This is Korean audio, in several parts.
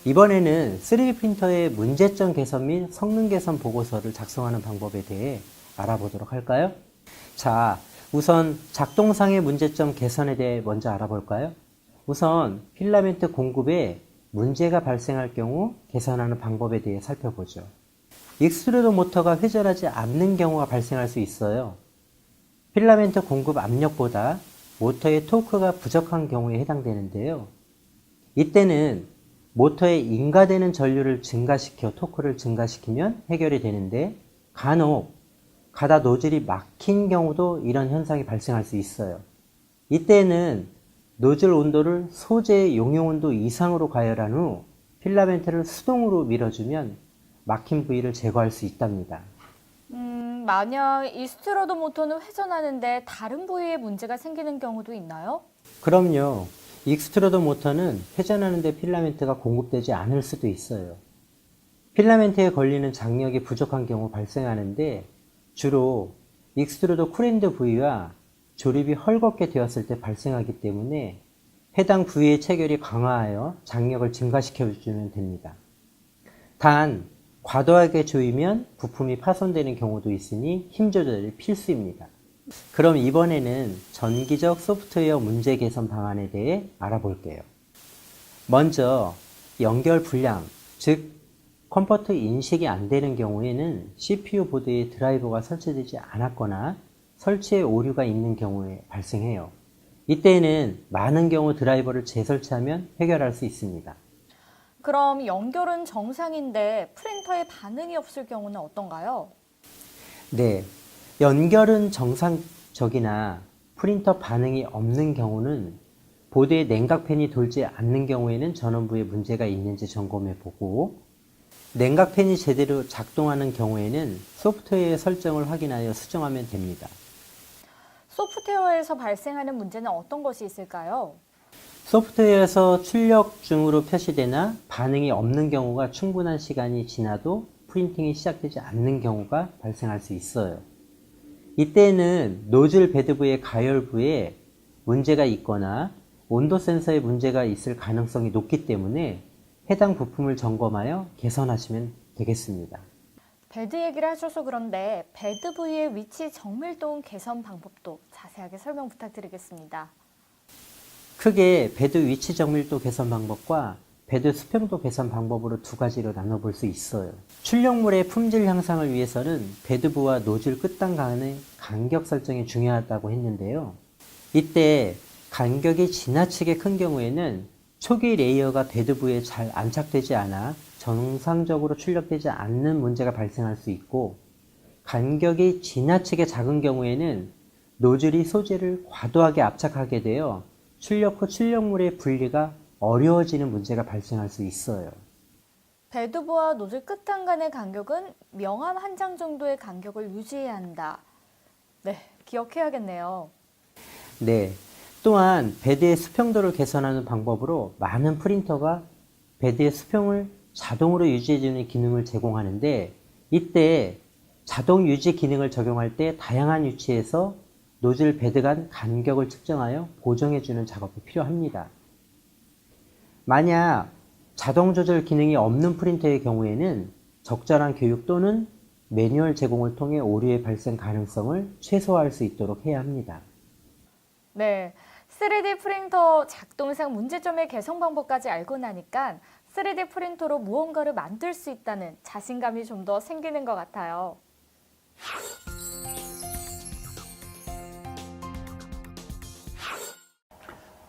이번에는 3D 프린터의 문제점 개선 및 성능 개선 보고서를 작성하는 방법에 대해 알아보도록 할까요? 자, 우선 작동상의 문제점 개선에 대해 먼저 알아볼까요? 우선 필라멘트 공급에 문제가 발생할 경우 개선하는 방법에 대해 살펴보죠. 익스트루더 모터가 회전하지 않는 경우가 발생할 수 있어요. 필라멘트 공급 압력보다 모터의 토크가 부족한 경우에 해당되는데요. 이때는 모터에 인가되는 전류를 증가시켜 토크를 증가시키면 해결이 되는데, 간혹 가다 노즐이 막힌 경우도 이런 현상이 발생할 수 있어요. 이때는 노즐 온도를 소재의 용용 온도 이상으로 가열한 후 필라멘트를 수동으로 밀어주면 막힌 부위를 제거할 수 있답니다. 만약 익스트루더 모터는 회전하는데 다른 부위에 문제가 생기는 경우도 있나요? 그럼요. 익스트루더 모터는 회전하는 데 필라멘트가 공급되지 않을 수도 있어요. 필라멘트에 걸리는 장력이 부족한 경우 발생하는데, 주로 익스트루더 쿨엔드 부위와 조립이 헐겁게 되었을 때 발생하기 때문에 해당 부위의 체결이 강화하여 장력을 증가시켜주면 됩니다. 단, 과도하게 조이면 부품이 파손되는 경우도 있으니 힘 조절이 필수입니다. 그럼 이번에는 전기적 소프트웨어 문제 개선 방안에 대해 알아볼게요. 먼저 연결 불량, 즉 컴포트 인식이 안 되는 경우에는 CPU 보드에 드라이버가 설치되지 않았거나 설치에 오류가 있는 경우에 발생해요. 이때는 많은 경우 드라이버를 재설치하면 해결할 수 있습니다. 그럼 연결은 정상인데 프린터에 반응이 없을 경우는 어떤가요? 네, 연결은 정상적이나 프린터 반응이 없는 경우는 보드에 냉각팬이 돌지 않는 경우에는 전원부에 문제가 있는지 점검해 보고, 냉각팬이 제대로 작동하는 경우에는 소프트웨어 설정을 확인하여 수정하면 됩니다. 소프트웨어에서 발생하는 문제는 어떤 것이 있을까요? 소프트웨어에서 출력 중으로 표시되나 반응이 없는 경우가 충분한 시간이 지나도 프린팅이 시작되지 않는 경우가 발생할 수 있어요. 이때는 노즐 배드부의 가열부에 문제가 있거나 온도 센서에 문제가 있을 가능성이 높기 때문에 해당 부품을 점검하여 개선하시면 되겠습니다. 배드 얘기를 하셔서 그런데 배드 부위의 위치 정밀도원 개선 방법도 자세하게 설명 부탁드리겠습니다. 크게 배드 위치 정밀도 개선 방법과 배드 수평도 개선 방법으로 두 가지로 나눠볼 수 있어요. 출력물의 품질 향상을 위해서는 배드부와 노즐 끝단 간의 간격 설정이 중요하다고 했는데요. 이때 간격이 지나치게 큰 경우에는 초기 레이어가 배드부에 잘 안착되지 않아 정상적으로 출력되지 않는 문제가 발생할 수 있고, 간격이 지나치게 작은 경우에는 노즐이 소재를 과도하게 압착하게 되어 출력 후 출력물의 분리가 어려워지는 문제가 발생할 수 있어요. 배드부와 노즐 끝단 간의 간격은 명암 한 장 정도의 간격을 유지해야 한다. 네, 기억해야겠네요. 네. 또한 배드의 수평도를 개선하는 방법으로 많은 프린터가 배드의 수평을 자동으로 유지해주는 기능을 제공하는데, 이때 자동 유지 기능을 적용할 때 다양한 위치에서 노즐 배드 간 간격을 측정하여 보정해주는 작업이 필요합니다. 만약 자동 조절 기능이 없는 프린터의 경우에는 적절한 교육 또는 매뉴얼 제공을 통해 오류의 발생 가능성을 최소화할 수 있도록 해야 합니다. 네, 3D 프린터 작동상 문제점의 개선 방법까지 알고 나니까 3D 프린터로 무언가를 만들 수 있다는 자신감이 좀 더 생기는 것 같아요.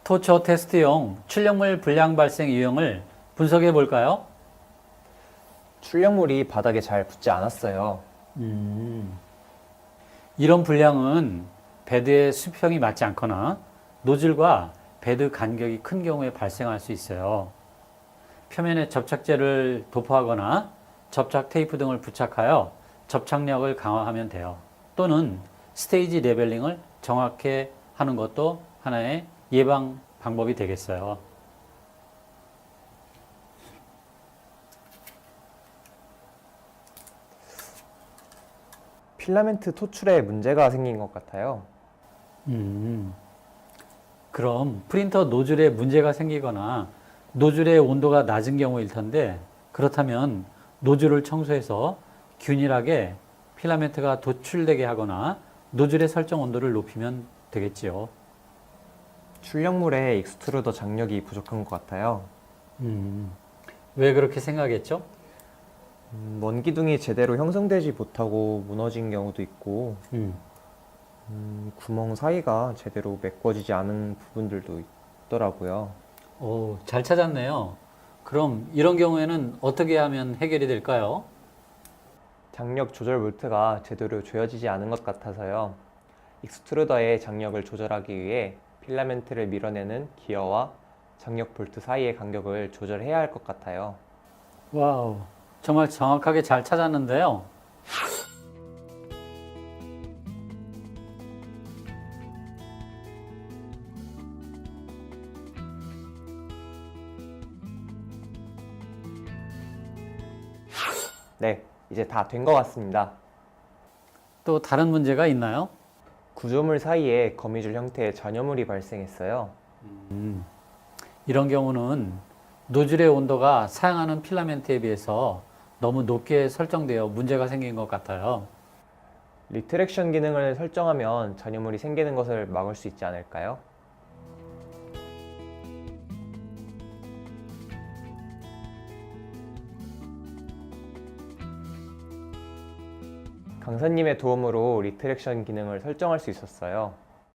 토처 테스트용 출력물 불량 발생 유형을 분석해 볼까요? 출력물이 바닥에 잘 붙지 않았어요. 이런 불량은 배드의 수평이 맞지 않거나 노즐과 배드 간격이 큰 경우에 발생할 수 있어요. 표면에 접착제를 도포하거나 접착 테이프 등을 부착하여 접착력을 강화하면 돼요. 또는 스테이지 레벨링을 정확히 하는 것도 하나의 예방 방법이 되겠어요. 필라멘트 토출에 문제가 생긴 것 같아요. 그럼 프린터 노즐에 문제가 생기거나 노즐의 온도가 낮은 경우일 텐데 그렇다면 노즐을 청소해서 균일하게 필라멘트가 도출되게 하거나 노즐의 설정 온도를 높이면 되겠지요. 출력물에 익스트루더 장력이 부족한 것 같아요. 왜 그렇게 생각했죠? 원기둥이 제대로 형성되지 못하고 무너진 경우도 있고 구멍 사이가 제대로 메꿔지지 않은 부분들도 있더라고요. 오, 잘 찾았네요. 그럼 이런 경우에는 어떻게 하면 해결이 될까요? 장력 조절 볼트가 제대로 조여지지 않은 것 같아서요. 익스트루더의 장력을 조절하기 위해 필라멘트를 밀어내는 기어와 장력 볼트 사이의 간격을 조절해야 할 것 같아요. 와우, 정말 정확하게 잘 찾았는데요. 네, 이제 다 된 것 같습니다. 또 다른 문제가 있나요? 구조물 사이에 거미줄 형태의 잔여물이 발생했어요. 이런 경우는 노즐의 온도가 사용하는 필라멘트에 비해서 너무 높게 설정되어 문제가 생긴 것 같아요. 리트랙션 기능을 설정하면 잔여물이 생기는 것을 막을 수 있지 않을까요? 강사님의 도움으로 리트랙션 기능을 설정할 수 있었어요.